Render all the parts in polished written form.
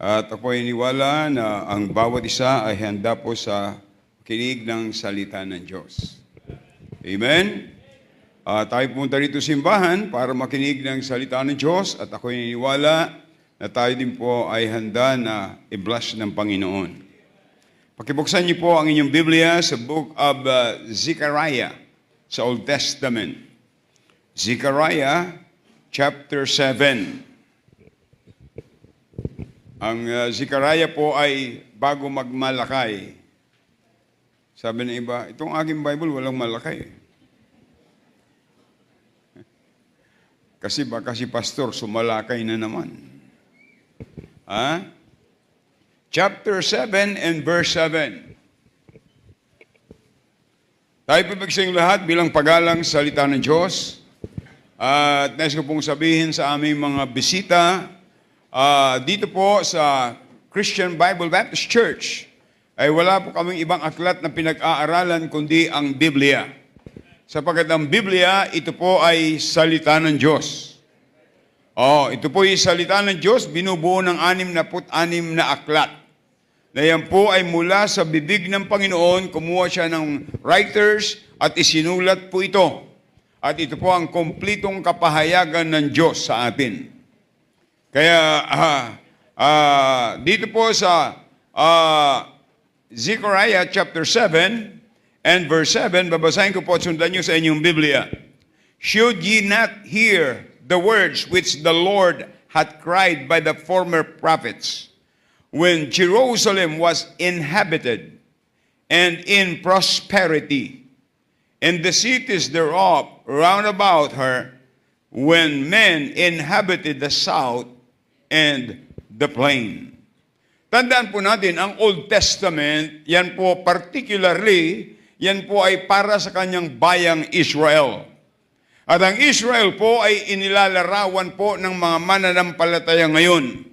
At ako ay iniwala na ang bawat isa ay handa po sa kinig ng salita ng Diyos. Amen? Tayo pumunta rito sa simbahan para makinig ng salita ng Diyos at ako ay iniwala na tayo din po ay handa na i-bless ng Panginoon. Pakibuksan niyo po ang inyong Biblia sa Book of Zechariah sa Old Testament. Zechariah chapter 7. Ang Zechariah po ay bago magmalakay. Sabi ng iba, itong aking Bible walang malakay. Kasi baka si pastor sumalakay na naman. Chapter 7 and verse 7. Tayo pipigsing lahat bilang pagalang salita ng Diyos. At nais ko pong sabihin sa aming mga bisita, dito po sa Christian Bible Baptist Church, ay wala po kaming ibang aklat na pinag-aaralan kundi ang Biblia. Sapagkat ang Biblia, ito po ay salita ng Diyos. Ito po ay salita ng Diyos, binubuo ng 66 na aklat. Na yan po ay mula sa bibig ng Panginoon, kumuha siya ng writers at isinulat po ito. At ito po ang kumplitong kapahayagan ng Diyos sa atin. Kaya dito po sa Zechariah chapter 7 and verse 7, babasahin ko po at sundan nyo sa inyong Biblia. Should ye not hear the words which the Lord had cried by the former prophets, when Jerusalem was inhabited and in prosperity, and the cities thereof round about her, when men inhabited the south and the plain. Tandaan po natin, ang Old Testament, yan po particularly, yan po ay para sa kanyang bayang Israel. At ang Israel po ay inilalarawan po ng mga mananampalataya ngayon.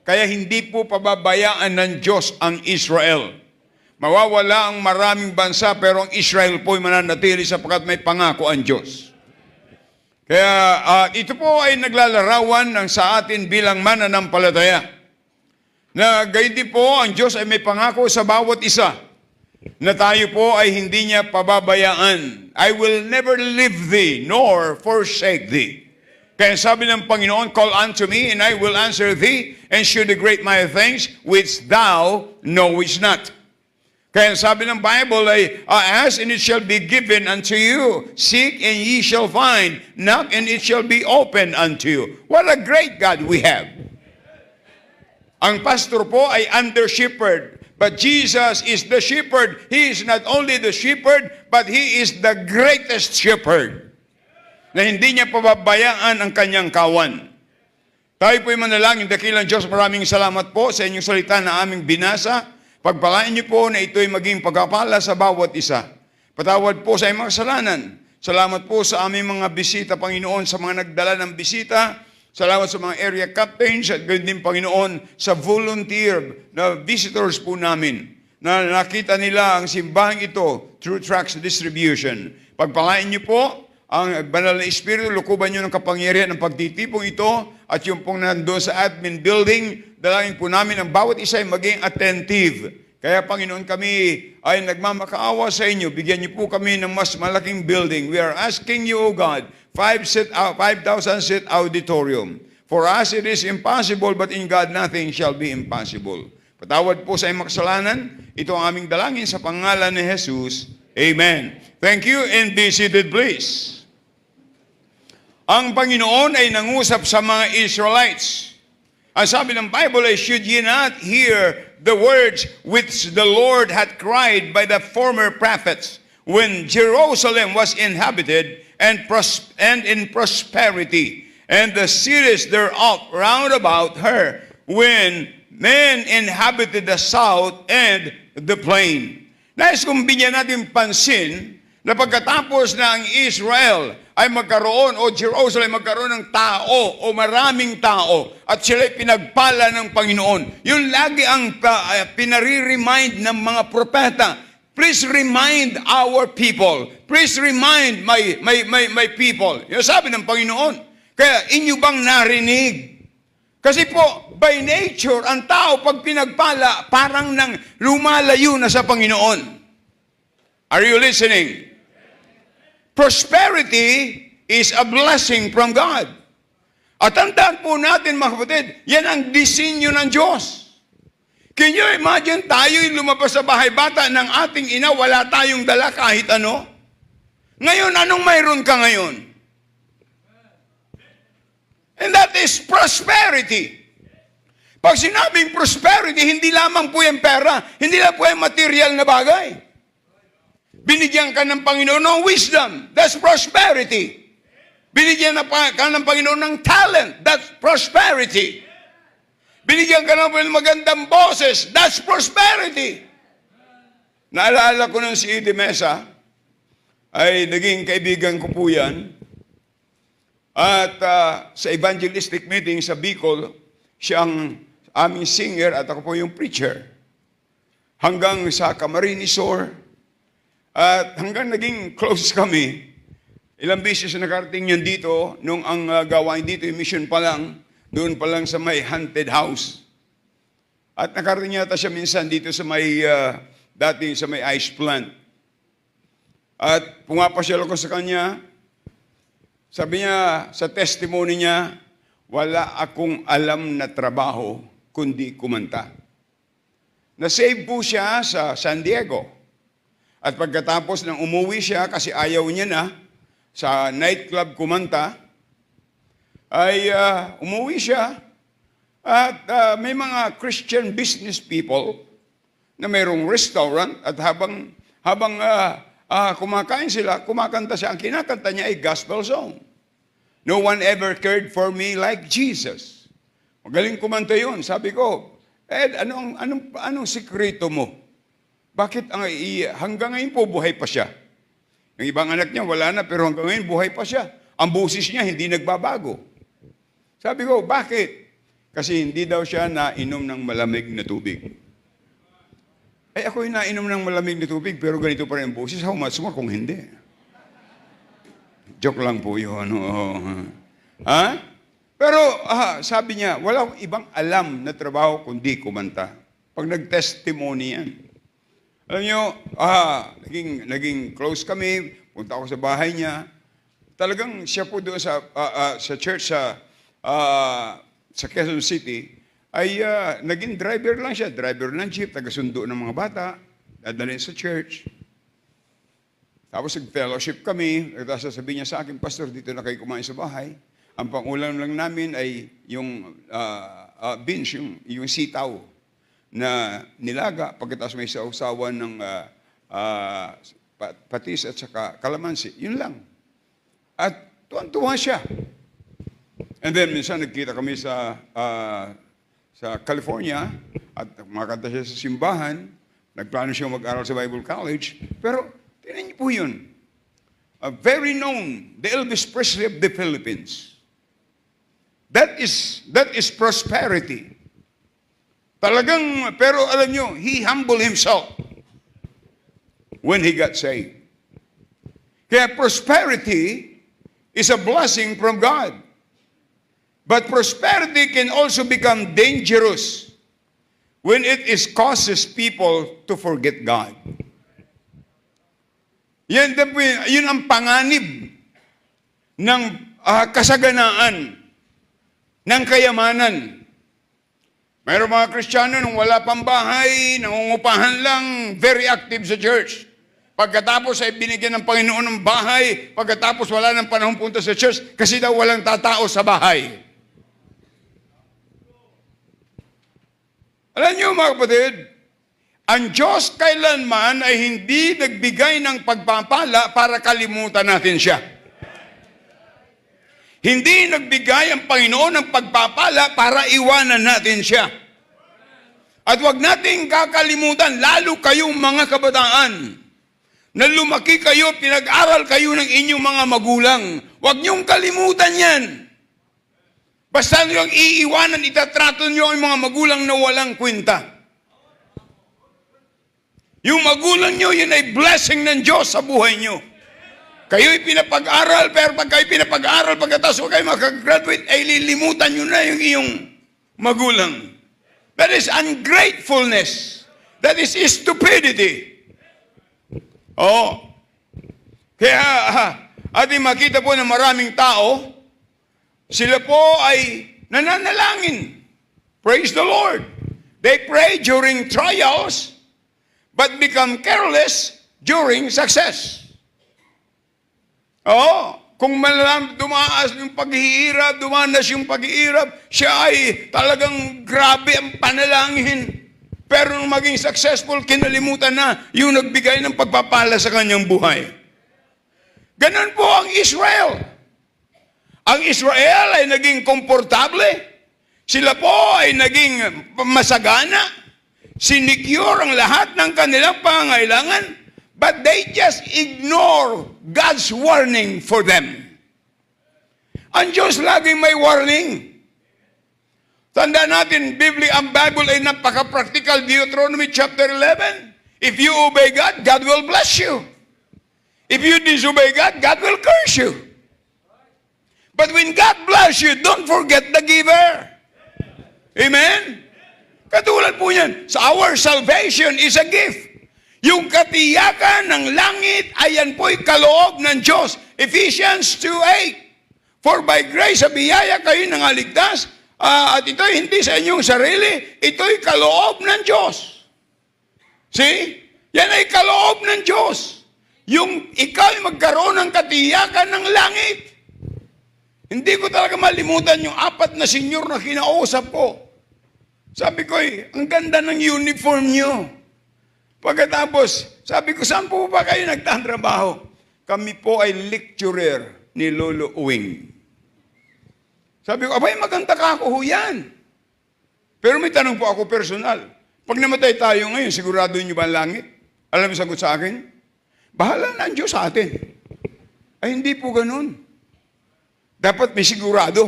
Kaya hindi po pababayaan ng Diyos ang Israel. Mawawala ang maraming bansa pero ang Israel po ay mananatili sapagkat may pangako ang Diyos. Kaya ito po ay naglalarawan ng sa atin bilang mananampalataya. Na gayon din po, ang Diyos ay may pangako sa bawat isa na tayo po ay hindi niya pababayaan. I will never leave thee nor forsake thee. Kaya sabi ng Panginoon, call unto me and I will answer thee and shew the great mighty things which thou knowest not. Kaya sabi ng Bible ay, ask and it shall be given unto you. Seek and ye shall find. Knock and it shall be opened unto you. What a great God we have. Ang pastor po ay under shepherd. But Jesus is the shepherd. He is not only the shepherd, but He is the greatest shepherd. Na hindi niya pababayaan ang kanyang kawan. Tayo po'y manalangin, dakilang Diyos, maraming salamat po sa inyong salita na aming binasa. Pagpalain niyo po na ito'y maging pagkapala sa bawat isa. Patawad po sa inyong mga kasalanan. Salamat po sa aming mga bisita, Panginoon, sa mga nagdala ng bisita. Salamat sa mga area captains at gayon din, Panginoon, sa volunteer na visitors po namin na nakita nila ang simbahang ito through tracts distribution. Pagpalain niyo po ang banal na Espiritu, lukuban niyo ng kapangyarihan ng pagtitipong ito at yung pong nandoon sa admin building, dalangin po namin ang bawat isa ay maging attentive. Kaya Panginoon, kami ay nagmamakaawa sa inyo. Bigyan niyo po kami ng mas malaking building. We are asking you, O God, 5,000 seat auditorium. For us it is impossible, but in God nothing shall be impossible. Patawad po sa inyong makasalanan. Ito ang aming dalangin sa pangalan ni Jesus. Amen. Thank you and be seated please. Ang Panginoon ay nangusap sa mga Israelites. Ang sabi ng Bible ay, should ye not hear the words which the Lord had cried by the former prophets, when Jerusalem was inhabited and in prosperity, and the cities thereof round about her, when men inhabited the south and the plain. Nais kong bigyan natin pansin na pagkatapos na ang Israel ay magkaroon o Jerusalem magkaroon ng tao o maraming tao at sila'y pinagpala ng Panginoon. Yun lagi ang pinare-remind ng mga propeta. Please remind our people. Please remind my people. Yung sabi ng Panginoon. Kaya inyo bang narinig Kasi po, by nature, ang tao pag pinagpala, parang nang lumalayo na sa Panginoon. Are you listening? Prosperity is a blessing from God. At tandaan po natin, mga kapatid, yan ang disenyo ng Diyos. Can you imagine tayo'y lumabas sa bahay bata ng ating ina, wala tayong dala kahit ano? Ngayon, anong mayroon ka ngayon? And that is prosperity. Pag sinabing prosperity, hindi lamang po yung pera, hindi lang po yung material na bagay. Binigyan ka ng Panginoon ng wisdom, that's prosperity. Binigyan ka ng Panginoon ng talent, that's prosperity. Binigyan ka ng magandang boses, that's prosperity. Naalala ko nung si Eddie Mesa, ay naging kaibigan ko po yan. At sa evangelistic meeting sa Bicol, siya ang aming singer at ako po yung preacher. Hanggang sa Camarines Sur, at hanggang naging close kami. Ilang beses na nakarating yun dito, nung ang gawain dito, yung mission pa lang, doon pa lang sa may haunted house. At nakarating yata siya minsan dito sa may, dati sa may ice plant. At pumapasyal ako sa kanya. Sabi niya, sa testimony niya, wala akong alam na trabaho, kundi kumanta. Na-save po siya sa San Diego. At pagkatapos nang umuwi siya, kasi ayaw niya na, sa nightclub kumanta, ay umuwi siya at may mga Christian business people na mayroong restaurant at habang kumakain sila, kumakanta siya. Ang kinakanta niya ay gospel song. No one ever cared for me like Jesus. Magaling kumanta yun. Sabi ko, Ed, anong sikreto mo? Bakit hanggang ngayon po buhay pa siya? Yung ibang anak niya wala na pero hanggang ngayon buhay pa siya. Ang busis niya hindi nagbabago. Sabi ko, bakit? Kasi hindi daw siya nainom ng malamig na tubig. Ay, ako'y nainom ng malamig na tubig, pero ganito pa rin ang boses. How much more kung hindi? Joke lang po yun. Ha? Pero, sabi niya, wala akong ibang alam na trabaho kundi kumanta. Pag nag-testimony yan. Alam niyo, naging close kami, punta ako sa bahay niya. Talagang siya po doon sa church sa Quezon City, ay naging driver lang siya. Driver ng jeep, taga-sundo ng mga bata, dadalhin sa church. Tapos nag-fellowship kami, tapos sasabihin niya sa akin, Pastor, dito na kayo kumain sa bahay. Ang pangulam lang namin ay yung beans, yung sitaw na nilaga, pagkatapos may sausawan ng patis at saka kalamansi. Yun lang. At tuwan-tuwa siya. And then minsan nagkita kami sa California at makakanta siya sa simbahan. Nagplano siya mag-aral sa Bible College. Pero tinan niyo po yun. Very known, the Elvis Presley of the Philippines. That is prosperity. Talagang, pero alam niyo, he humbled himself when he got saved. Kaya prosperity is a blessing from God. But prosperity can also become dangerous when it causes people to forget God. Yun ang panganib ng kasaganaan, ng kayamanan. Mayroong mga Kristiyano nung wala pang bahay, nangungupahan lang, very active sa church. Pagkatapos ay binigyan ng Panginoon ng bahay, pagkatapos wala ng panahon punta sa church kasi daw walang tatao sa bahay. Alam niyo mga kapatid, ang Diyos kailanman ay hindi nagbigay ng pagpapala para kalimutan natin siya. Hindi nagbigay ang Panginoon ng pagpapala para iwanan natin siya. At huwag nating kakalimutan, lalo kayong mga kabataan, na lumaki kayo, pinag-aral kayo ng inyong mga magulang. Huwag niyong kalimutan yan. Basta niyong iiwanan, itatrato niyo ang mga magulang na walang kwenta. Yung magulang niyo, yun ay blessing ng Diyos sa buhay niyo. Kayo'y pinapag-aral, pero pag kayo pinapag-aral, pagkatapos kayo makagraduate, ay lilimutan nyo na yung iyong magulang. That is ungratefulness. That is stupidity. Oo. Kaya, ating makita po na maraming tao, sila po ay nananalangin. Praise the Lord. They pray during trials, but become careless during success. Oo. Kung dumaas yung paghihirap, dumanas yung paghihirap, siya ay talagang grabe ang panalangin. Pero nung maging successful, kinalimutan na yung nagbigay ng pagpapala sa kanyang buhay. Ganon po ang Israel. Ang Israel ay naging komportable. Sila po ay naging masagana. Sinecure ang lahat ng kanilang pangangailangan. But they just ignore God's warning for them. Ang Diyos laging may warning. Tandaan natin, ang Bible ay napaka-practical. Deuteronomy chapter 11. If you obey God, God will bless you. If you disobey God, God will curse you. But when God bless you, don't forget the giver. Amen? Katulad po yan, our salvation is a gift. Yung katiyakan ng langit, ayan po'y kaloob ng Diyos. Ephesians 2:8. For by grace sa biyaya kayo nangaligtas, at ito'y hindi sa inyong sarili, ito'y kaloob ng Diyos. See? Yan ay kaloob ng Diyos. Yung ikaw ay magkaroon ng katiyakan ng langit. Hindi ko talaga malimutan yung 4 na senyor na kinausap ko. Sabi ko, ang ganda ng uniform nyo. Pagkatapos, sabi ko, saan po ba kayo nagtatrabaho? Kami po ay lecturer ni Lolo Uwing. Sabi ko, abay, maganda ka ako yan. Pero may tanong po ako personal. Pag namatay tayo ngayon, sigurado nyo ba ang langit? Alam mo sagot sa akin? Bahala na ang Diyos sa atin. Ay, hindi po ganun. Dapat may sigurado.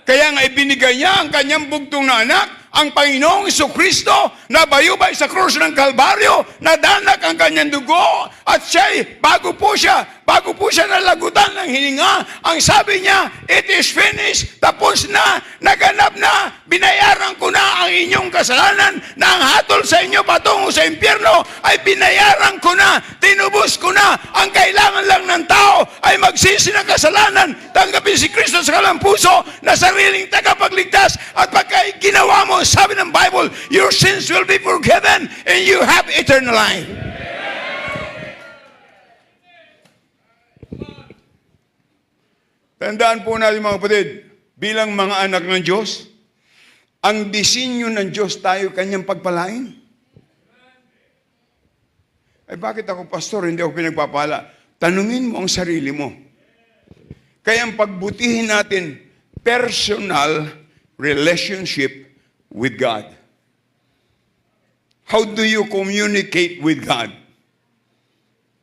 Kaya nga ibinigay niya ang kanyang bugtong na anak, ang Panginoong Jesucristo na bayubay sa krus ng Kalbaryo, nadanak ang kanyang dugo, at siya'y, bago po siya nalagutan ng hininga, ang sabi niya, it is finished, tapos na, naganap na, binayaran ko na ang inyong kasalanan, na ang hatol sa inyo patungo sa impyerno, ay binayaran ko na, tinubos ko na, ang kailangan lang ng tao, ay magsisi ng kasalanan, tanggapin si Kristo sa kanilang puso, na sariling tagapagligtas, at pagka ginawa mo, sabi ng Bible, your sins will be forgiven and you have eternal life. Tandaan po natin mga kapatid, bilang mga anak ng Diyos, ang disenyo ng Diyos tayo kanyang pagpalain. Ay bakit ako pastor, hindi ako pinagpapala? Tanungin mo ang sarili mo. Kaya ang pagbutihin natin, personal relationship with God. How do you communicate with God?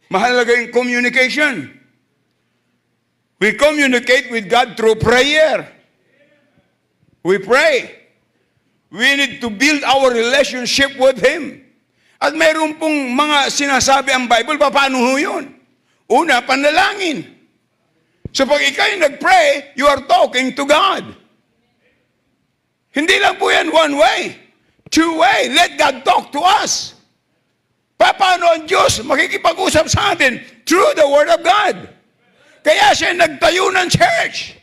Mahalaga yung communication. We communicate with God through prayer. We pray. We need to build our relationship with Him. At mayroon pong mga sinasabi ang Bible, paano ho yun? Una, panalangin. So pag ikaw'y nag-pray, you are talking to God. Hindi lang po yan one way. Two way. Let God talk to us. Paano ang Diyos makikipag-usap sa atin? Through the Word of God. Kaya siya nagtayo ng church.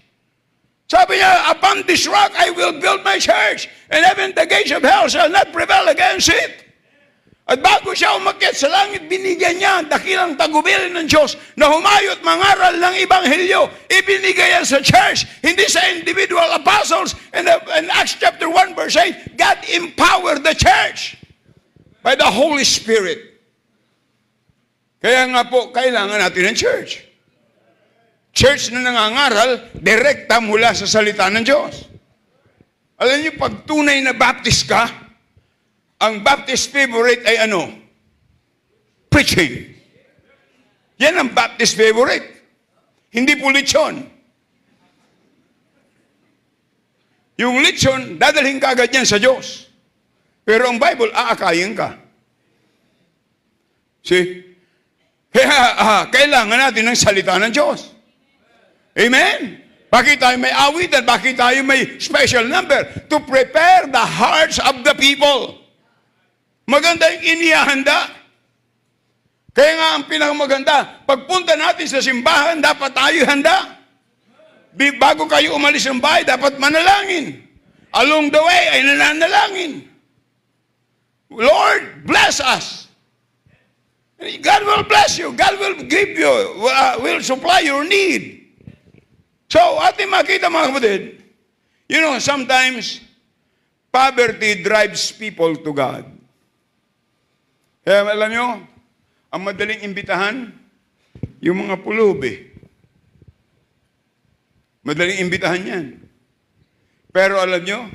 Sabi niya, upon this rock I will build my church, and even the gates of hell shall not prevail against it. At bago siya umakyat sa langit, binigyan niya ang dakilang tagubilin ng Diyos na humayo at mangaral ng Ebanghelyo. Ibinigay yan sa church, hindi sa individual apostles. And in Acts chapter 1 verse 8, God empowered the church by the Holy Spirit. Kaya nga po, kailangan natin ng church. Church na nangangaral, direkta mula sa salita ng Diyos. Alam niyo, pag tunay na Baptist ka, ang Baptist favorite ay ano? Preaching. Yan ang Baptist favorite. Hindi po lechon. Yung lechon, dadalhin ka agad yan sa Diyos. Pero ang Bible, aakayin ka. See? Kaya kailangan natin ng salita ng Diyos. Amen? Bakit tayo may awitan? Bakit tayo may special number? To prepare the hearts of the people. Maganda yung inihahanda. Kaya nga ang pinakamaganda, pagpunta natin sa simbahan, dapat tayo handa. Bago kayo umalis ng bahay, dapat manalangin. Along the way, ay nananalangin. Lord, bless us. God will bless you. God will give you, will supply your need. So, ating makita mga kapatid, sometimes, poverty drives people to God. Kaya alam nyo, ang madaling imbitahan, yung mga pulubi. Madaling imbitahan yan. Pero alam nyo,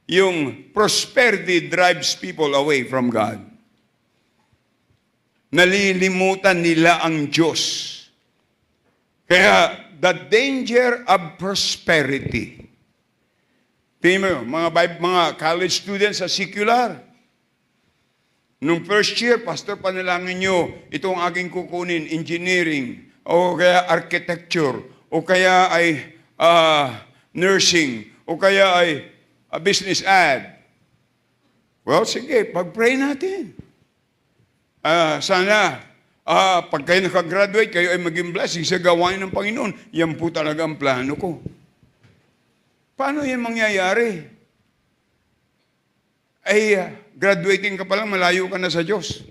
yung prosperity drives people away from God. Nalilimutan nila ang Diyos. Kaya, the danger of prosperity. Tingnan mo, mga college students sa secular, nung first year, Pastor, panalangin nyo, itong aking kukunin, engineering, o kaya architecture, o kaya ay nursing, o kaya ay business ad. Well, sige, pag-pray natin. Sana, pag kayo nakagraduate, kayo ay maging blessing sa gawain ng Panginoon. Yan po talaga ang plano ko. Paano yan mangyayari? Ay, graduating ka pa lang, malayo ka na sa Diyos.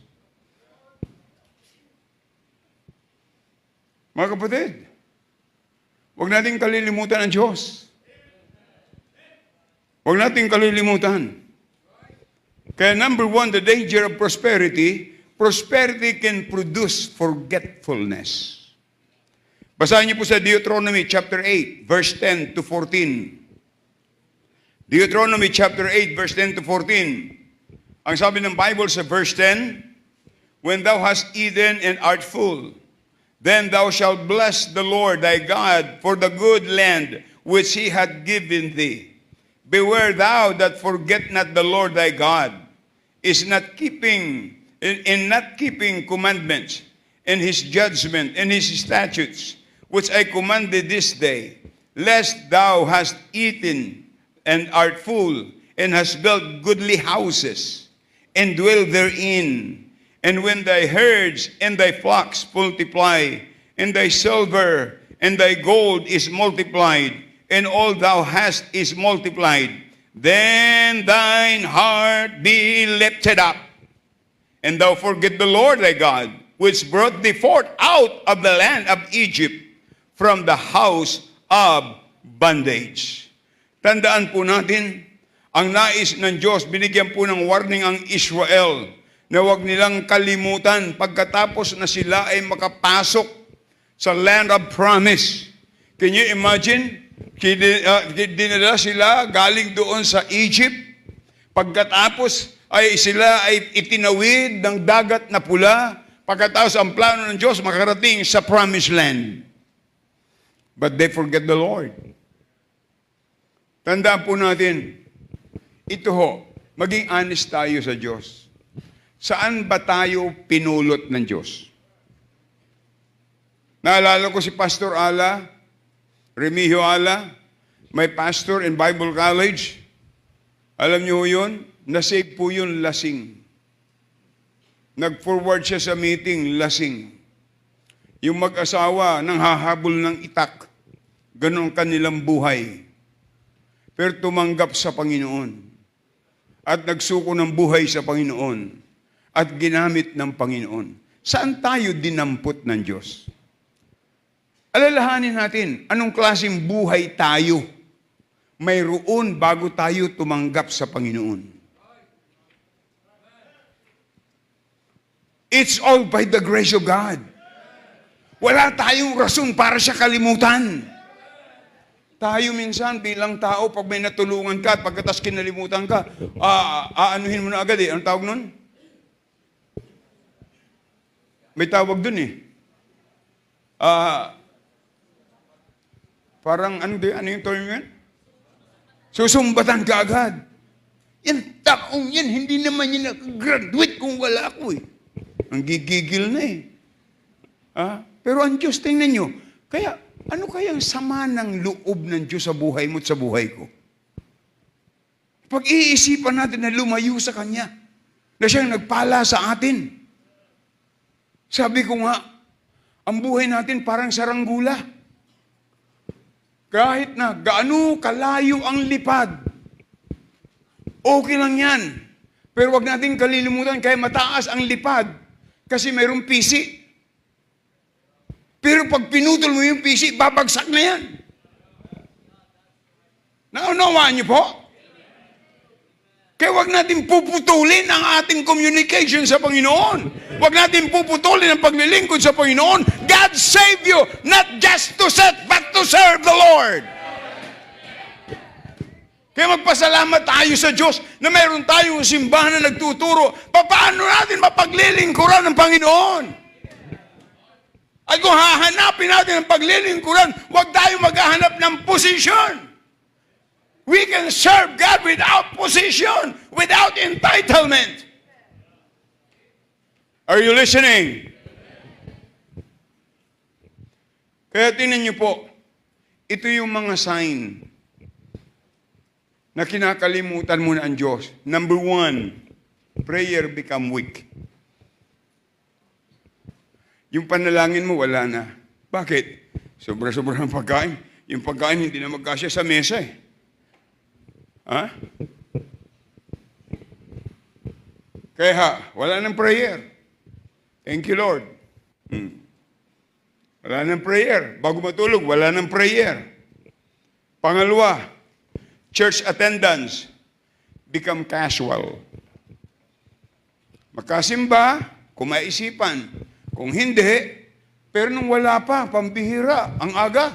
Mga kapatid, huwag nating kalilimutan ang Diyos. Huwag nating kalilimutan. Kaya number one, the danger of prosperity can produce forgetfulness. Basahin niyo po sa Deuteronomy chapter 8, verse 10 to 14. Deuteronomy chapter 8, verse 10 to 14. Ang sabi ng Bible sa verse 10, when thou hast eaten and art full, then thou shalt bless the Lord thy God for the good land which he hath given thee. Beware thou that forget not the Lord thy God, in not keeping commandments, and his judgment, and his statutes, which I commanded this day, lest thou hast eaten and art full, and hast built goodly houses, and dwell therein. And when thy herds and thy flocks multiply, and thy silver and thy gold is multiplied, and all thou hast is multiplied, then thine heart be lifted up, and thou forget the Lord thy God, which brought thee forth out of the land of Egypt, from the house of bondage. Tandaan po natin, ang nais ng Diyos, binigyan po ng warning ang Israel, na huwag nilang kalimutan pagkatapos na sila ay makapasok sa land of promise. Can you imagine? Dinala sila galing doon sa Egypt. Pagkatapos ay sila ay itinawid ng dagat na pula. Pagkatapos ang plano ng Diyos makarating sa promised land. But they forget the Lord. Tandaan po natin, ito ho, maging honest tayo sa Diyos. Saan ba tayo pinulot ng Diyos? Naalala ko si Pastor Ala, Remigio Ala, may pastor in Bible College. Alam niyo yun? Nasave po yun lasing. Nag-forward siya sa meeting, lasing. Yung mag-asawa nang hahabol ng itak. Ganon kanilang buhay. Pero tumanggap sa Panginoon. At nagsuko ng buhay sa Panginoon. At ginamit ng Panginoon. Saan tayo dinampot ng Diyos? Alalahanin natin, anong klaseng buhay tayo mayroon bago tayo tumanggap sa Panginoon. It's all by the grace of God. Wala tayong rason para siya kalimutan. Tayo minsan bilang tao, pag may natulungan ka at pagkatas kinalimutan ka, aanuhin mo na agad eh. Anong tawag nun? May tawag dun eh. Parang ano yung term yan? Susumbatan ka agad. Yan, taong yan, hindi naman yan nag-graduate kung wala ako eh. Ang gigigil na eh. Pero ang Diyos, tingnan nyo, kaya Ano kayang sama ng loob ng Diyos sa buhay mo at sa buhay ko? Pag-iisipan natin na lumayo sa Kanya, na siyang nagpala sa atin. Sabi ko nga, ang buhay natin parang saranggula. Kahit na gaano kalayo ang lipad, okay lang yan. Pero wag natin kalilimutan kaya mataas ang lipad kasi mayroong pisi. Pero pag pinutol mo yung pisi, babagsak na yan. Naunawaan niyo po? Kaya wag natin puputulin ang ating communication sa Panginoon. Wag natin puputulin ang paglilingkod sa Panginoon. God save you, not just to serve, but to serve the Lord. Kaya magpasalamat tayo sa Diyos na mayroon tayong simbahan na nagtuturo paano natin mapaglilingkuran ng Panginoon. At kung hahanapin natin ang paglilingkuran, huwag tayo maghahanap ng position. We can serve God without position, without entitlement. Are you listening? Kaya tingnan niyo po, ito yung mga sign na kinakalimutan mo na ang Diyos. Number 1, prayer become weak. Yung panalangin mo, wala na. Bakit? Sobra-sobra ng pagkain. Yung pagkain hindi na magkasya sa mesa eh. Ha? Kaya wala nang prayer. Thank you, Lord. Wala nang prayer. Bago matulog, wala nang prayer. Pangalawa, church attendance become casual. Makasimba, kung maisipan. Kung hindi, pero nung wala pa, pambihira, ang aga.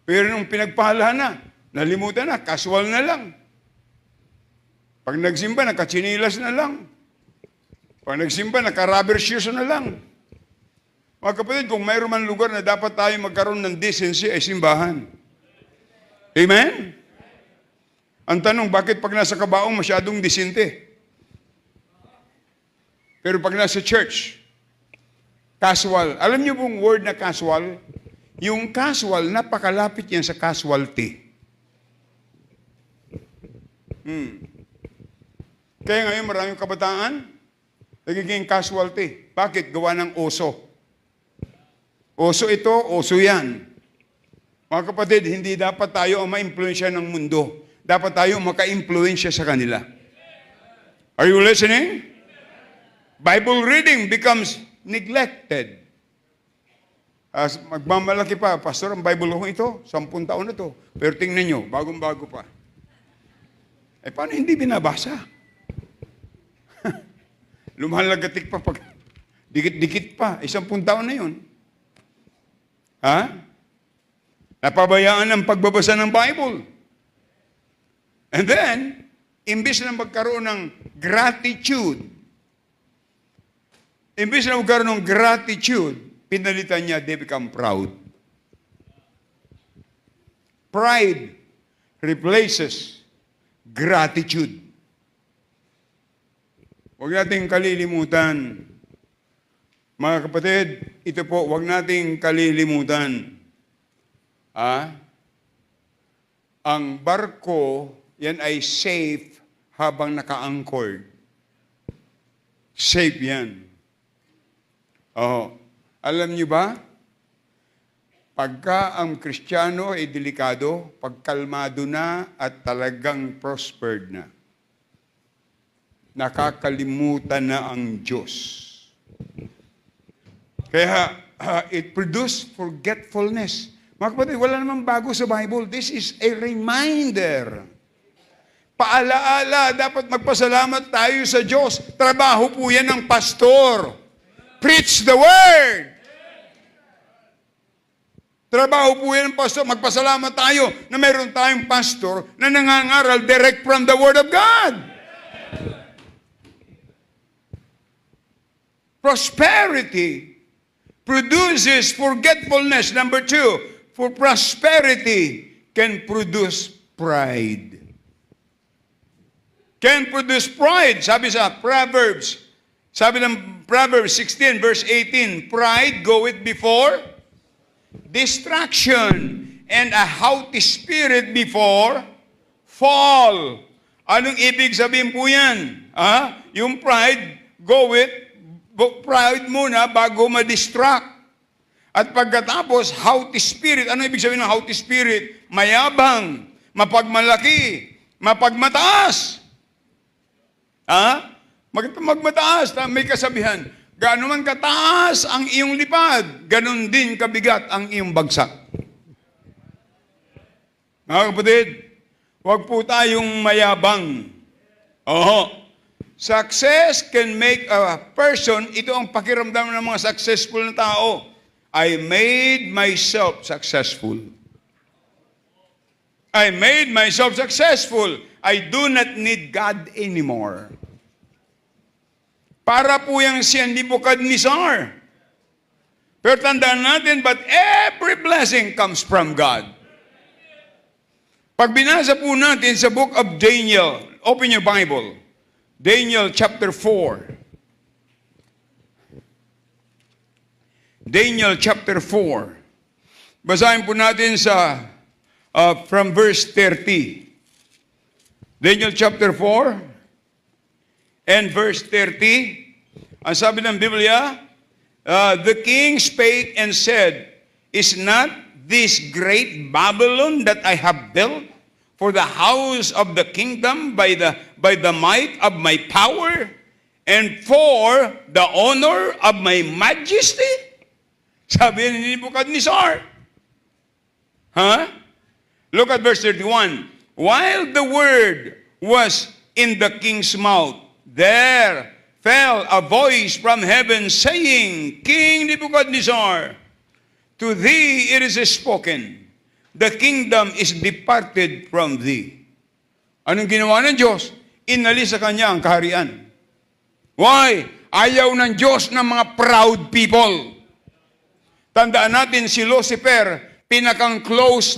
Pero nung pinagpahalahan na, nalimutan na, casual na lang. Pag nagsimba, nakatsinilas na lang. Pag nagsimba, naka-rubber shoes na lang. Mga kapatid, kung mayroon man lugar na dapat tayo magkaroon ng decency, ay simbahan. Amen? Ang tanong, bakit pag nasa kabaong masyadong disente? Pero pag nasa church, casual. Alam niyo pong word na casual? Yung casual, napakalapit yan sa casualty. Kaya ngayon maraming kabataan, nagiging casualty. Bakit? Gawa ng oso. Oso ito, oso yan. Mga kapatid, hindi dapat tayo ang ma-impluensya ng mundo. Dapat tayo maka-impluensya sa kanila. Are you listening? Bible reading becomes neglected. As magmamalaki pa, Pastor, ang Bible ko ito, 10 taon na to. Pero tingnan nyo, bagong-bago pa. Eh, paano hindi binabasa? Lumalagatik pa pag dikit-dikit pa. 10 taon na yun. Ha? Napabayaan ng pagbabasa ng Bible. And then, imbis na magkaroon ng gratitude, pinalitan niya, they become proud. Pride replaces gratitude. Huwag nating kalilimutan. Mga kapatid, ito po, huwag nating kalilimutan. Ang barko, yan ay safe habang naka-anchored. Safe yan. Alam niyo ba? Pagka ang Kristiyano ay delikado, pagkalmado na at talagang prospered na, nakakalimutan na ang Diyos. Kaya it produced forgetfulness. Mga kapatid, wala namang bago sa Bible. This is a reminder. Paalaala, dapat magpasalamat tayo sa Diyos. Trabaho po yan ng pastor. Preach the Word. Trabaho po yan ng pastor. Magpasalamat tayo na meron tayong pastor na nangangaral direct from the Word of God. Prosperity produces forgetfulness. Number 2, for prosperity can produce pride. Can produce pride. Sabi sa Proverbs, sabi ng Proverbs 16 verse 18, pride goeth before distraction, and a haughty spirit before fall. Anong ibig sabihin po yan? Yung pride, go with pride muna bago ma-distract. At pagkatapos, haughty spirit. Ano ibig sabihin ng haughty spirit? Mayabang, mapagmalaki, mapagmataas. Magmataas, may kasabihan. Gaano man kataas ang iyong lipad, ganon din kabigat ang iyong bagsak. Mga kapatid, huwag po tayong mayabang. Success can make a person, ito ang pakiramdam ng mga successful na tao. I made myself successful. I made myself successful. I do not need God anymore. Para po yung si Nebuchadnezzar. Pero tandaan natin, but every blessing comes from God. Pag binasa po natin sa book of Daniel, open your Bible, Daniel chapter 4. Daniel chapter 4. Basahin po natin sa from verse 30. Daniel chapter 4 and verse 30. Ang sabi ng Biblia, the king spake and said, is not this great Babylon that I have built for the house of the kingdom by the might of my power and for the honor of my majesty? Sabi ni Nebuchadnezzar. Look at verse 31. While the word was in the king's mouth, there fell a voice from heaven saying, King Nebuchadnezzar, to thee it is spoken, the kingdom is departed from thee. Anong ginawa ng Diyos? Inalis sa kanya ang kaharian. Why? Ayaw ng Diyos ng mga proud people. Tandaan natin si Lucifer, pinakang close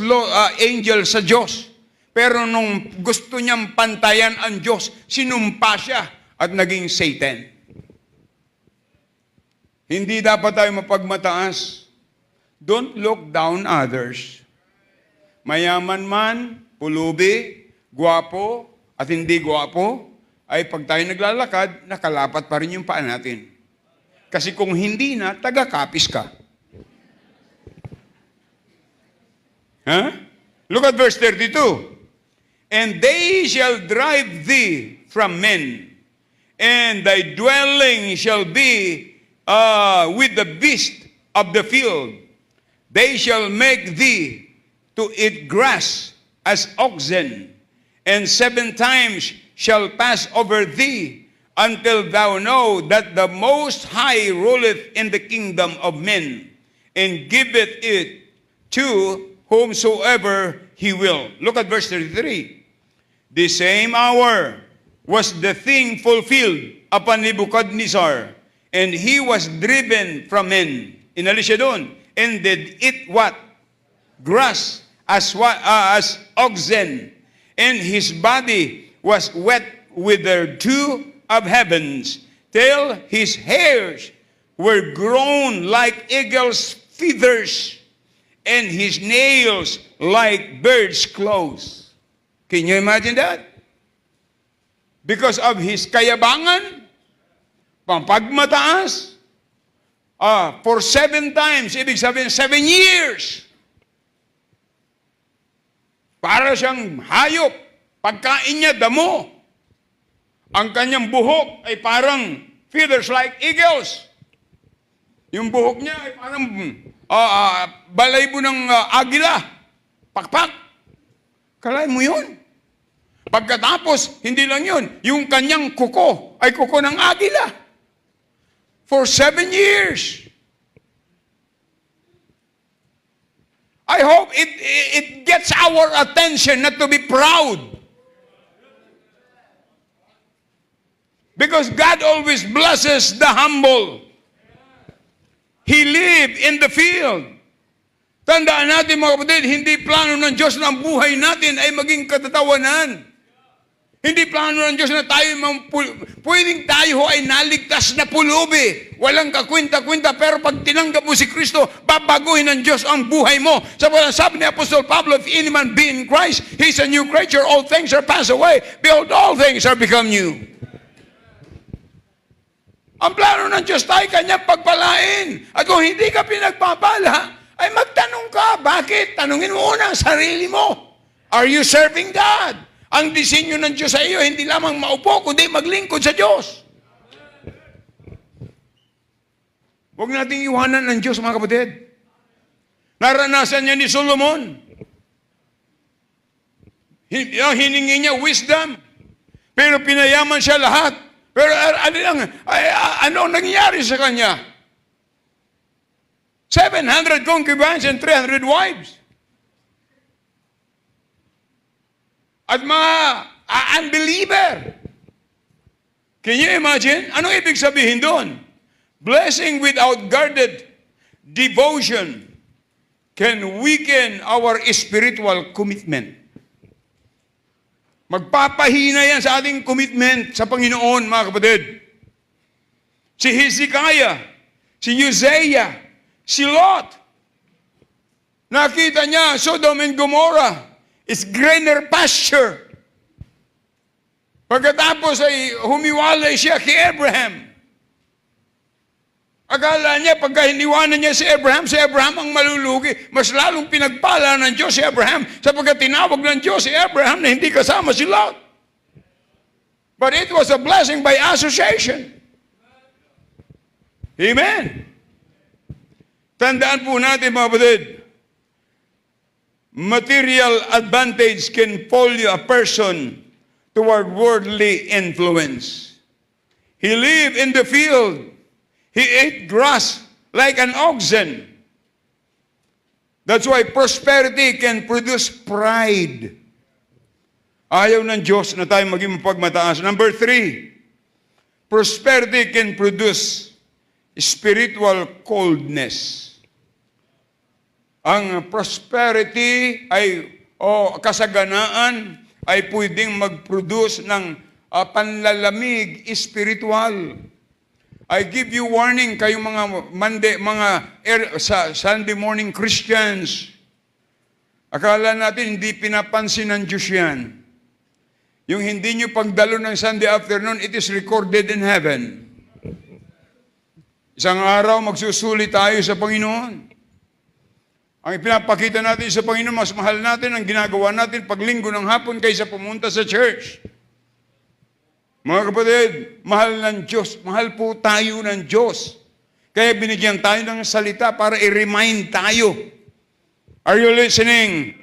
angel sa Diyos. Pero nung gusto niyang pantayan ang Diyos, sinumpa siya at naging Satan. Hindi dapat tayo mapagmataas. Don't look down others. Mayaman man, pulubi, gwapo, at hindi gwapo, ay pag tayo naglalakad, nakalapat pa rin yung paa natin. Kasi kung hindi na, taga-kapis ka. Look at verse 32. And they shall drive thee from men, and thy dwelling shall be with the beast of the field. They shall make thee to eat grass as oxen, and 7 times shall pass over thee, until thou know that the Most High ruleth in the kingdom of men, and giveth it to whomsoever he will. Look at verse 33. The same hour was the thing fulfilled upon Nebuchadnezzar, and he was driven from men. Inalis siya doon. And did eat what? Grass as oxen. And his body was wet with the dew of heavens, till his hairs were grown like eagle's feathers, and his nails like bird's claws. Can you imagine that? Because of his kayabangan, pampagmataas, for 7 times, ibig sabihin 7 years. Para siyang hayop, pagkain niya damo. Ang kanyang buhok ay parang feathers like eagles. Yung buhok niya ay parang balaybo ng agila. Pakpak. Kalahin mo yun. Pagkatapos, hindi lang yun, yung kanyang kuko ay kuko ng agila. For 7 years. I hope it gets our attention not to be proud. Because God always blesses the humble. He lived in the field. Tandaan natin mga kapatid, hindi plano ng Diyos na ang buhay natin ay maging katatawanan. Hindi plano ng Diyos na tayo, pwedeng tayo ay naligtas na pulubi. Walang kakwinta-kwinta, pero pag tinanggap mo si Kristo, babaguhin ng Diyos ang buhay mo. Sabi ni Apostol Pablo, if any man be in Christ, he's a new creature. All things are passed away. Behold, all things are become new. Ang plano ng Diyos tayo kanyang pagpalain. At kung hindi ka pinagpapala, ay magtanong ka. Bakit? Tanungin mo una ang sarili mo. Are you serving God? Ang disenyo ng Diyos sa iyo, hindi lamang maupo, kundi maglingkod sa Diyos. Huwag nating iwanan ng Diyos, mga kapatid. Naranasan niya ni Solomon. Hiningi niya wisdom. Pero pinayaman siya lahat. Pero ano nangyari sa kanya? 700 concubines and 300 wives. At mga unbeliever. Can you imagine? Anong ibig sabihin doon? Blessing without guarded devotion can weaken our spiritual commitment. Magpapahina yan sa ating commitment sa Panginoon, mga kapatid. Si Hezekiah, si Uzziah, si Lot. Nakita niya, Sodom and Gomorrah is greener pasture. Pagkatapos ay humiwalay siya kay Abraham. Akala niya, pagka hiniwanan niya si Abraham ang malulugi. Mas lalong pinagpala ng Diyos si Abraham sapagkat tinawag ng Diyos si Abraham na hindi kasama si Lot. But it was a blessing by association. Amen. Tandaan po natin, mga kapatid, material advantage can follow a person toward worldly influence. He lived in the field. He ate grass like an oxen. That's why prosperity can produce pride. Ayaw ng Diyos na tayo maging mapagmataas. Number 3, prosperity can produce spiritual coldness. Ang prosperity ay kasaganaan ay pwedeng mag-produce ng panlalamig spiritual. I give you warning kayong mga Sunday morning Christians. Akala natin hindi pinapansin ng Diyos yan. Yung hindi nyo pagdalo ng Sunday afternoon, it is recorded in heaven. Isang araw magsusuli tayo sa Panginoon. Ang ipinapakita natin sa Panginoon, mas mahal natin ang ginagawa natin paglinggo ng hapon kaysa pumunta sa church. Mga kapatid, mahal ng Diyos. Mahal po tayo ng Diyos. Kaya binigyan tayo ng salita para i-remind tayo. Are you listening?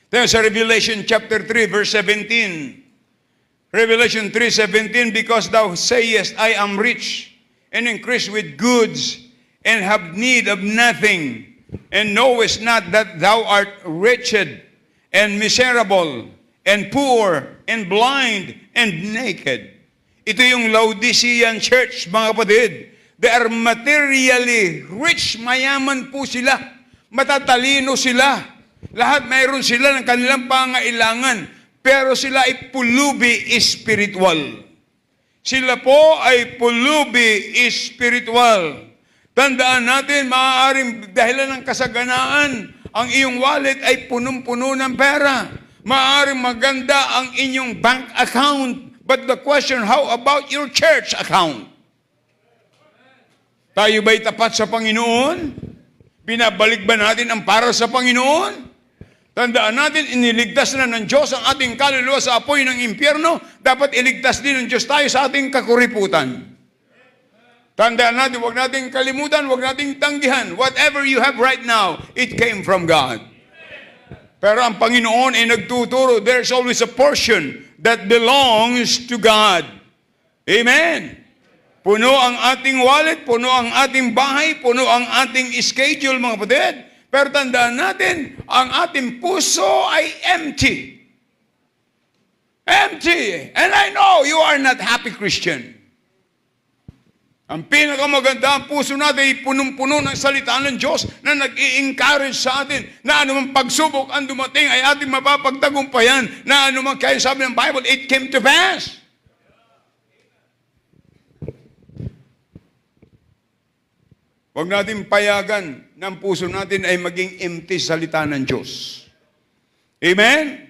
There's a Revelation chapter 3, verse 17. Revelation 3:17, because thou sayest, I am rich, and increase with goods, and have need of nothing, and knowest not that thou art wretched, and miserable, and poor, and blind, and naked. Ito yung Laodicean church, mga kapatid. They are materially rich, mayaman po sila. Matatalino sila. Lahat mayroon sila ng kanilang pangailangan. Pero sila ay pulubi spiritual. Sila po ay pulubi spiritual. Tandaan natin, maaaring dahilan ng kasaganaan, ang iyong wallet ay punong-puno ng pera. Maaaring maganda ang inyong bank account. But the question, how about your church account? Tayo ba'y tapat sa Panginoon? Binabalik ba natin ang para sa Panginoon? Tandaan natin, iniligtas na ng Diyos ang ating kaluluwa sa apoy ng impyerno. Dapat iligtas din ng Diyos tayo sa ating kakuriputan. Tandaan natin, huwag nating kalimutan, huwag nating tanggihan. Whatever you have right now, it came from God. Pero ang Panginoon ay nagtuturo, there's always a portion that belongs to God. Amen. Puno ang ating wallet, puno ang ating bahay, puno ang ating schedule, mga kapatid. Pero tandaan natin, ang ating puso ay empty. Empty. And I know you are not happy Christian. Ang pinakamaganda, ang puso natin ay punong-puno ng salita ng Diyos na nag-i-encourage sa atin na anumang pagsubok ang dumating ay ating mapapagtagumpayan, na anumang, kaya sabi ng Bible, it came to pass. Huwag natin payagan na ang puso natin ay maging empty sa salita ng Diyos. Amen?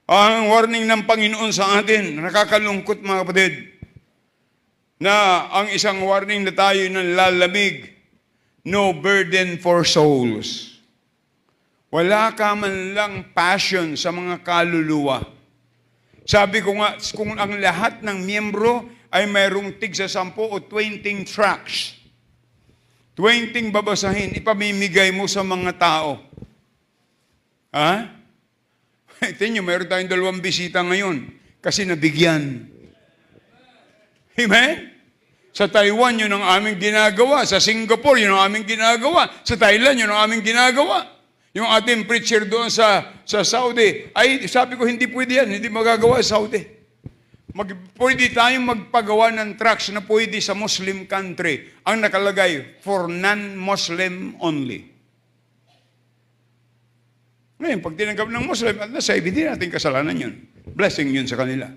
Ang warning ng Panginoon sa atin, nakakalungkot mga kapatid, na ang isang warning na tayo ng lalamig, no burden for souls. Wala ka man lang passion sa mga kaluluwa. Sabi ko nga, kung ang lahat ng miyembro ay mayroong tigsa 10 o 20 tracts, 20 babasahin, ipamimigay mo sa mga tao. Ha? Tingnan nyo, mayroon tayong 2 bisita ngayon kasi nabigyan. Amen? Sa Taiwan, yun ang aming ginagawa. Sa Singapore, yun ang aming ginagawa. Sa Thailand, yun ang aming ginagawa. Yung ating preacher doon sa Saudi, ay sabi ko, hindi pwede yan. Hindi magagawa sa Saudi. Pwede tayong magpagawa ng tracts na pwede sa Muslim country. Ang nakalagay, for non-Muslim only. Ngayon, pag tinanggap ng Muslim, at nasa hindi natin kasalanan yun. Blessing yun sa kanila.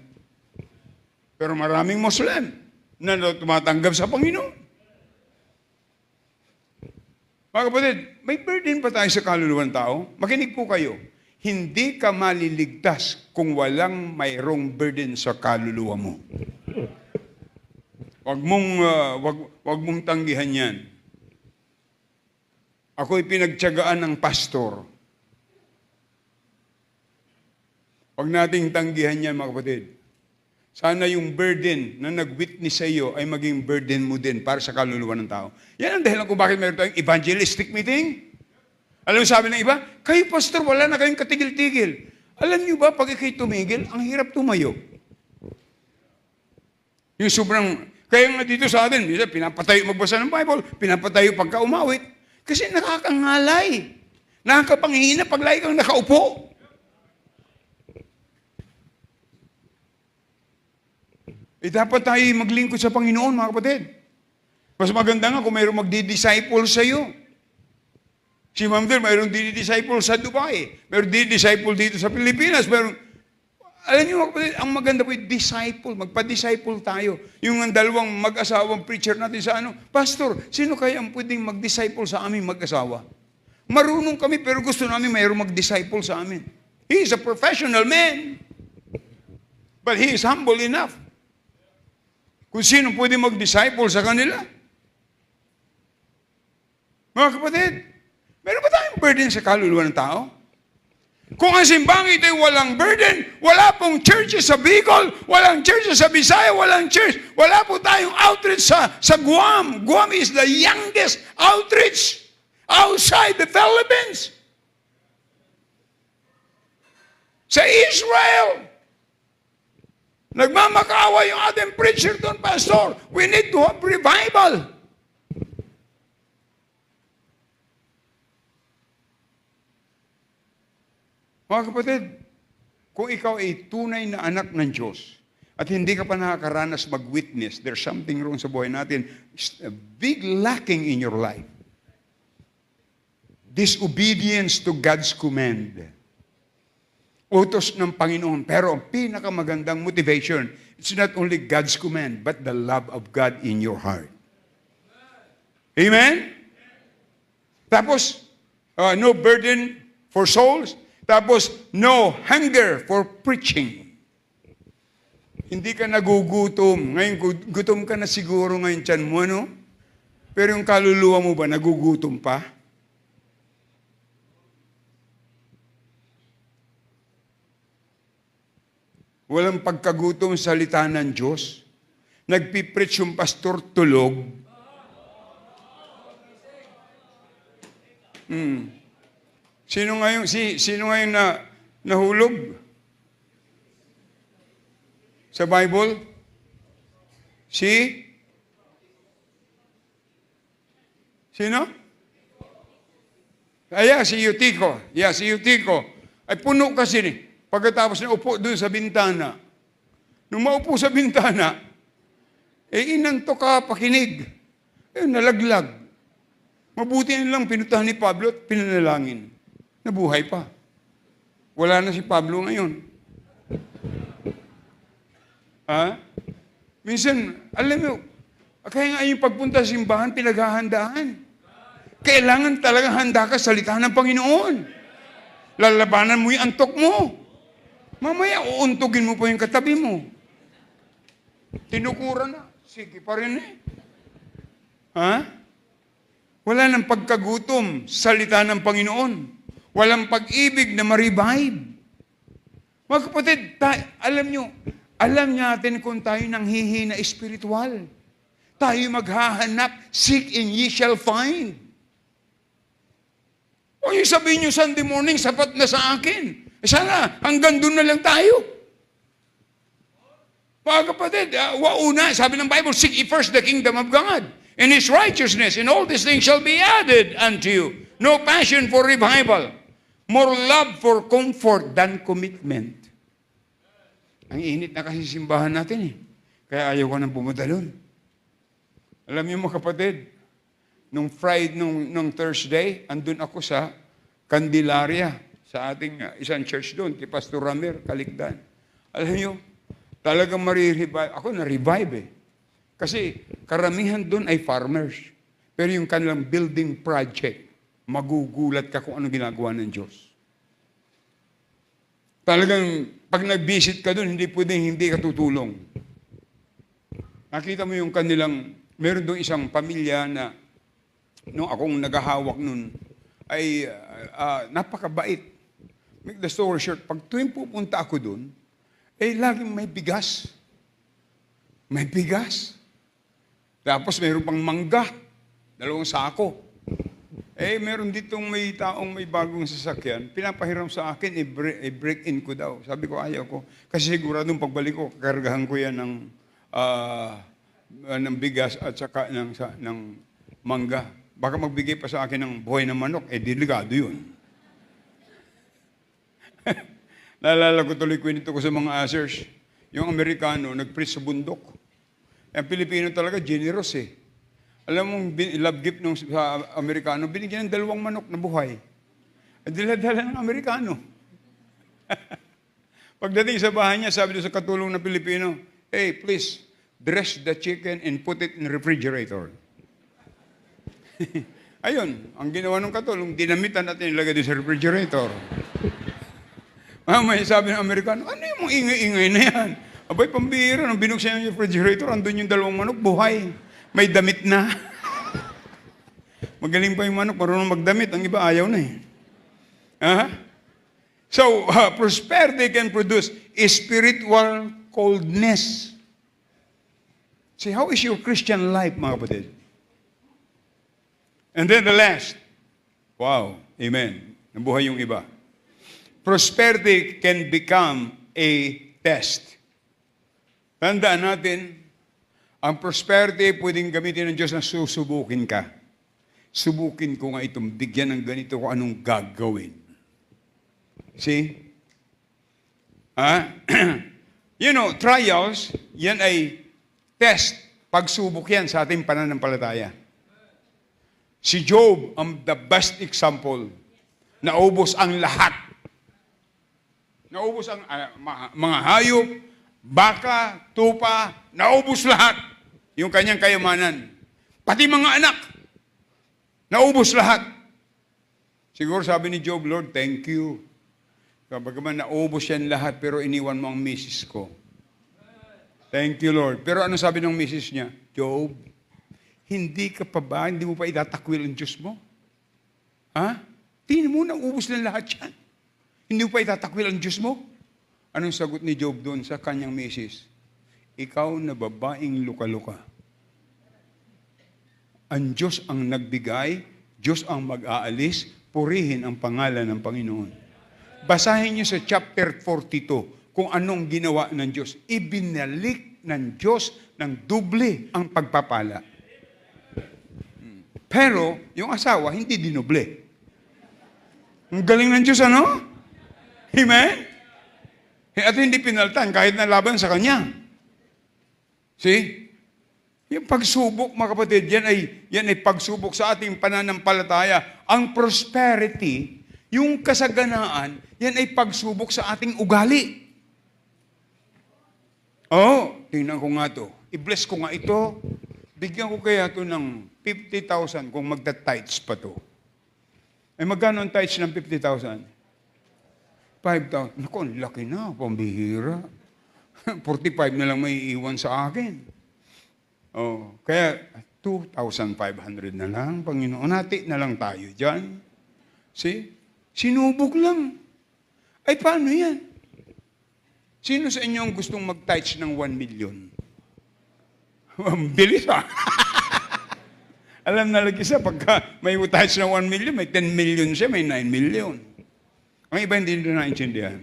Pero maraming Muslim na tumatanggap sa Panginoon. Mga kapatid, may burden pa tayo sa kaluluwa ng tao. Makinig po kayo. Hindi ka maliligtas kung walang mayroong burden sa kaluluwa mo. Wag mong tanggihan yan. Ako'y pinagtiyagaan ng pastor. Huwag nating tanggihan yan, mga kapatid. Sana yung burden na nag-witness sa iyo ay maging burden mo din para sa kaluluwa ng tao. Yan ang dahilan kung bakit meron tayong evangelistic meeting. Alam mo sabi ng iba, kayo pastor, wala na kayong katigil-tigil. Alam niyo ba, pag ikay tumigil, ang hirap tumayo. Yung sobrang, kaya nga dito sa atin, pinapatayo magbasa ng Bible, pinapatayo pagka umawit. Kasi nakakangalay. Nakakapanghihina pag lagi kang nakaupo. Dapat tayo maglingkod sa Panginoon, mga kapatid. Mas maganda nga kung mayroong magdi-disciple sa iyo. Si Ma'am Del, mayroong di-disciple sa Dubai. Mayroong di-disciple dito sa Pilipinas. Alam niyo, mga kapatid, ang maganda po yung disciple. Magpa-disciple tayo. Yung dalawang mag-asawang preacher natin sa Pastor, sino kaya ang pwedeng mag-disciple sa aming mag-asawa? Marunong kami, pero gusto namin mayroong mag-disciple sa amin. He is a professional man. But he is humble enough. Kung sino pwede mag-disciple sa kanila. Mga kapatid, meron ba tayong burden sa kaluluwa ng tao? Kung ang simbahan ito'y walang burden, wala pong churches sa Bicol, walang churches sa Bisaya, walang church, wala po tayong outreach sa Guam. Guam is the youngest outreach outside the Philippines. Sa Israel, nagmamakaawa yung ating preacher doon, pastor. We need to have revival. Mga kapatid, kung ikaw ay tunay na anak ng Diyos at hindi ka pa nakakaranas mag-witness, there's something wrong sa buhay natin. It's a big lacking in your life. Disobedience to God's command. Utos ng Panginoon. Pero ang pinakamagandang motivation, it's not only God's command, but the love of God in your heart. Amen? Tapos, no burden for souls. Tapos, no hunger for preaching. Hindi ka nagugutom. Ngayon, gutom ka na siguro ngayon tiyan mo, ano? Pero yung kaluluwa mo ba, nagugutom pa? Walang pagkagutom sa salita ng Diyos. Nagpipreach yung pastor, tulog. Sino ngayon na nahulog? Sa Bible? Sino? Si Eutico. Si Eutico. Ay puno kasi pagkatapos na upo doon sa bintana. Nung maupo sa bintana, Inantok ka, pakinig. Nalaglag. Mabuti na lang pinuntahan ni Pablo at pinanalangin. Nabuhay pa. Wala na si Pablo ngayon. Minsan, alam mo, kaya nga yung pagpunta sa simbahan, pinaghahandaan. Kailangan talaga handa ka sa salita ng Panginoon. Lalabanan mo yung antok mo. Mamaya, uuntugin mo pa yung katabi mo. Tinukura na. Sige pa rin eh. Wala nang pagkagutom, salita ng Panginoon. Walang pag-ibig na ma-revive. Mga kapatid, alam natin kung tayo nanghihina espiritual. Tayo maghahanap, seek and ye shall find. O yung sabihin nyo Sunday morning, sapat na sa akin. Sana, hanggang doon na lang tayo. Mga kapatid, wauna, sabi ng Bible, seek ye first the kingdom of God and His righteousness, and all these things shall be added unto you. No passion for revival, more love for comfort than commitment. Ang init na kasi simbahan natin eh. Kaya ayaw ko nang pumunta doon. Alam niyo mga kapatid, nung Friday, nung Thursday, andun ako sa Candelaria, sa ating isang church doon, kay Pastor Ramir, Kaligdan. Alam niyo, talagang marirevive. Ako na-revive eh. Kasi karamihan doon ay farmers. Pero yung kanilang building project, magugulat ka kung ano ginagawa ng Diyos. Talagang pag nag-visit ka doon, hindi pwedeng hindi ka tutulong. Nakita mo yung kanilang, meron doon isang pamilya na, nung akong naghahawak noon, ay napakabait. Make the story short, pag tuwing pupunta ako doon, laging may bigas. May bigas. Tapos mayroon pang mangga, 2 sako. Meron ditong may taong may bagong sasakyan, pinapahiram sa akin, i-break-in ko daw. Sabi ko, ayaw ko. Kasi siguradong pagbalik ko, kakargahan ko yan ng bigas at saka ng mangga. Baka magbigay pa sa akin ng buhay ng manok, delikado yun. Naalala ko tuloy kwento ko sa mga ushers. Yung Amerikano, nag-preach sa bundok. Ang Pilipino talaga, generous eh. Alam mo, love gift sa Amerikano, binigyan ng 2 manok na buhay. Dala-dala ng Amerikano. Pagdating sa bahay niya, sabi doon sa katulong na Pilipino, hey, please, dress the chicken and put it in the refrigerator. Ayun, ang ginawa ng katulong, dinamitan natin ilagay doon sa refrigerator. Mamaya sabi ng Amerikano, ano yung ingay-ingay na yan? Abay, pambihira, nung binuksan yung refrigerator, andun yung 2 manok, buhay. May damit na. Magaling pa yung manok, marunong magdamit. Ang iba, ayaw na eh. So, prosperity can produce spiritual coldness. See, how is your Christian life, mga kapatid? And then the last. Wow, amen. Nabuhay yung iba. Prosperity can become a test. Tandaan natin, ang prosperity pwedeng gamitin ng Diyos na susubukin ka. Subukin ko nga itong bigyan ng ganito kung anong gagawin. See? You know, trials, yan ay test. Pagsubok yan sa ating pananampalataya. Si Job, the best example. Naubos ang lahat. Naubos ang mga hayop, baka, tupa, naubos lahat. Yung kanyang kayamanan. Pati mga anak, naubos lahat. Siguro sabi ni Job, Lord, thank you. Kapag man naubos yan lahat, pero iniwan mo ang misis ko. Thank you, Lord. Pero ano sabi ng misis niya? Job, hindi ka pa ba, hindi mo pa itatakwil ang Diyos mo? Tingnan mo, naubos na lahat yan. Hindi mo pa itatakwil ang Diyos mo? Anong sagot ni Job doon sa kanyang misis? Ikaw na babaeng luka-luka. Ang Diyos ang nagbigay, Diyos ang mag-aalis, purihin ang pangalan ng Panginoon. Basahin niyo sa chapter 42 kung anong ginawa ng Diyos. Ibinalik ng Diyos ng doble ang pagpapala. Pero, yung asawa, hindi dinoble. Ang galing ng Diyos, ano? Amen? At hindi pinaltan kahit nalaban sa kanya. See? Yung pagsubok, mga kapatid, yan ay pagsubok sa ating pananampalataya. Ang prosperity, yung kasaganaan, yan ay pagsubok sa ating ugali. Tingnan ko nga to. I-bless ko nga ito. Bigyan ko kaya to ng 50,000 kung magta-tithes pa to. Ay magkano ang tithes ng 50,000? 5,000. Naku, ang laki na, pambihira. 45 na lang may iwan sa akin. Kaya 2,500 na lang, Panginoon. Hati na lang tayo dyan. See? Sinubok lang. Ay, paano yan? Sino sa inyo ang gustong mag-tithes ng 1 million? Ang bilis Alam na lagi siya, pagka may tithes ng 1 million, may 10 million siya, may 9 million. Ang iba hindi nito naintindihan.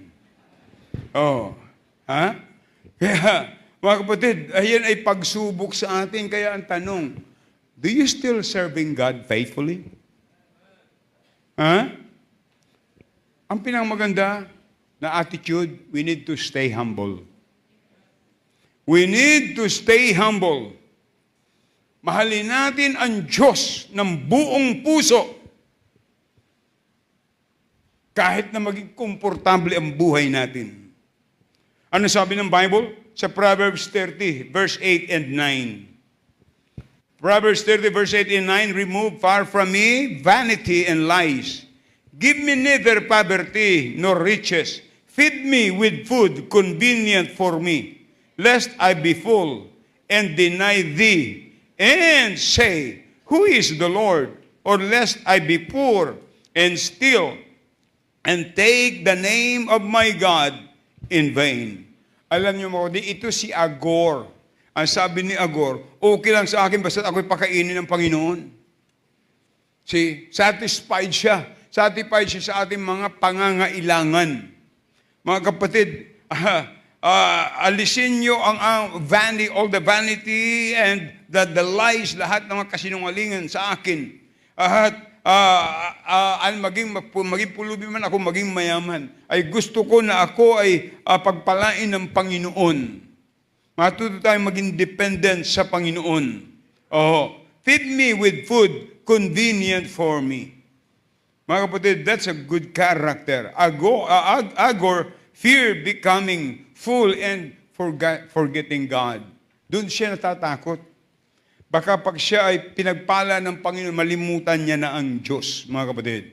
Kaya, mga kapatid, ayan ay pagsubok sa atin. Kaya ang tanong, do you still serving God faithfully? Ang pinamaganda na attitude, we need to stay humble. We need to stay humble. Mahalin natin ang Diyos ng buong puso. Kahit na maging komportable ang buhay natin. Ano sabi ng Bible? Sa Proverbs 30, verse 8 and 9. Proverbs 30, verse 8 and 9, remove far from me vanity and lies. Give me neither poverty nor riches. Feed me with food convenient for me, lest I be full and deny thee, and say, who is the Lord? Or lest I be poor and steal, and take the name of my God in vain. Alam niyo mga kapatid, ito si Agor. Ang sabi ni Agor, okay lang sa akin basta ako'y pakainin ng Panginoon. See, satisfied siya. Satisfied siya sa ating mga pangangailangan. Mga kapatid, alisin niyo ang vanity, all the vanity and the lies, lahat ng mga kasinungalingan sa akin. Maging pulubi man ako, maging mayaman, ay gusto ko na ako ay pagpalain ng Panginoon. Matuto tayong maging dependent sa Panginoon. Feed me with food convenient for me. Mga kapatid, that's a good character. Agor, fear becoming full and forgetting God. Doon siya natatakot. Baka pag siya ay pinagpala ng Panginoon, malimutan niya na ang Diyos, mga kapatid.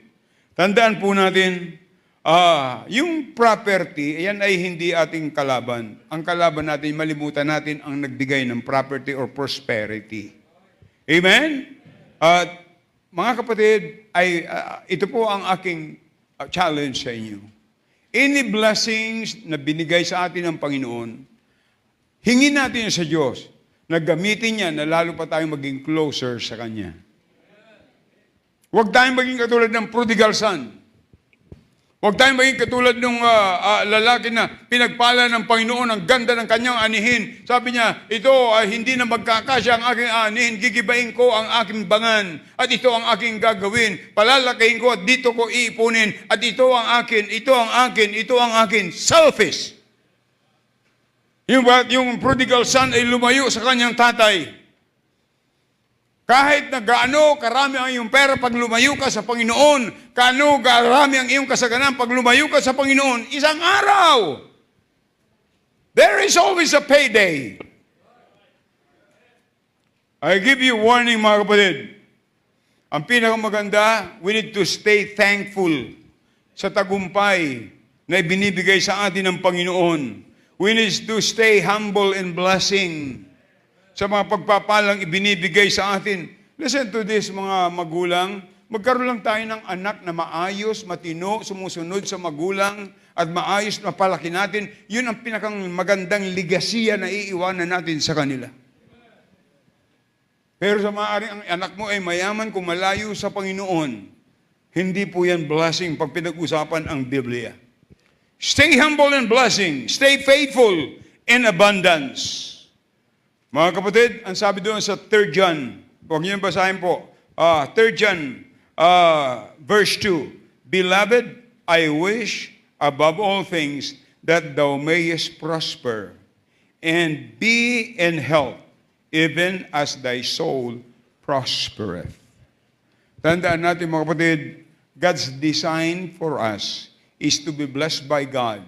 Tandaan po natin, yung property, yan ay hindi ating kalaban. Ang kalaban natin, malimutan natin ang nagbigay ng property or prosperity. Amen? Mga kapatid, ito po ang aking challenge sa inyo. Any blessings na binigay sa atin ng Panginoon, hingin natin sa Diyos na gamitin niya na lalo pa tayong maging closer sa Kanya. Huwag tayong maging katulad ng prodigal son. Huwag tayong maging katulad ng lalaki na pinagpala ng Panginoon ang ganda ng kanyang anihin. Sabi niya, ito ay hindi na magkakasya ang aking anihin, gigibain ko ang aking bangan, at ito ang aking gagawin. Palalakayin ko at dito ko iipunin, at ito ang akin, ito ang akin, ito ang akin. Selfish. Yung prodigal son ay lumayo sa kanyang tatay. Kahit na gaano karami ang iyong pera pag lumayo ka sa Panginoon, gaano karami ang iyong kasaganan pag lumayo ka sa Panginoon, isang araw, there is always a payday. I give you warning, mga kapatid. Ang pinakamaganda, we need to stay thankful sa tagumpay na ibinibigay sa atin ng Panginoon. We need to stay humble in blessing sa mga pagpapalang ibinibigay sa atin. Listen to this, mga magulang. Magkaroon lang tayo ng anak na maayos, matino, sumusunod sa magulang, at maayos na palaki natin. Yun ang pinakang magandang ligasiya na iiwanan natin sa kanila. Pero sa maaaring ang anak mo ay mayaman kung malayo sa Panginoon, hindi po yan blessing pag pinag-usapan ang Biblia. Stay humble in blessing. Stay faithful in abundance. Mga kapatid, ang sabi doon sa 3 John, huwag niyo basahin po, 3 John, verse 2, Beloved, I wish above all things that thou mayest prosper and be in health, even as thy soul prospereth. Tandaan natin mga kapatid, God's design for us is to be blessed by God,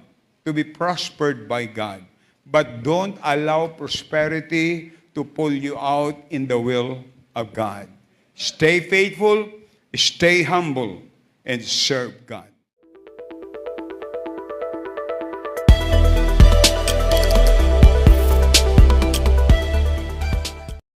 to be prospered by God. But don't allow prosperity to pull you out in the will of God. Stay faithful, stay humble, and serve God.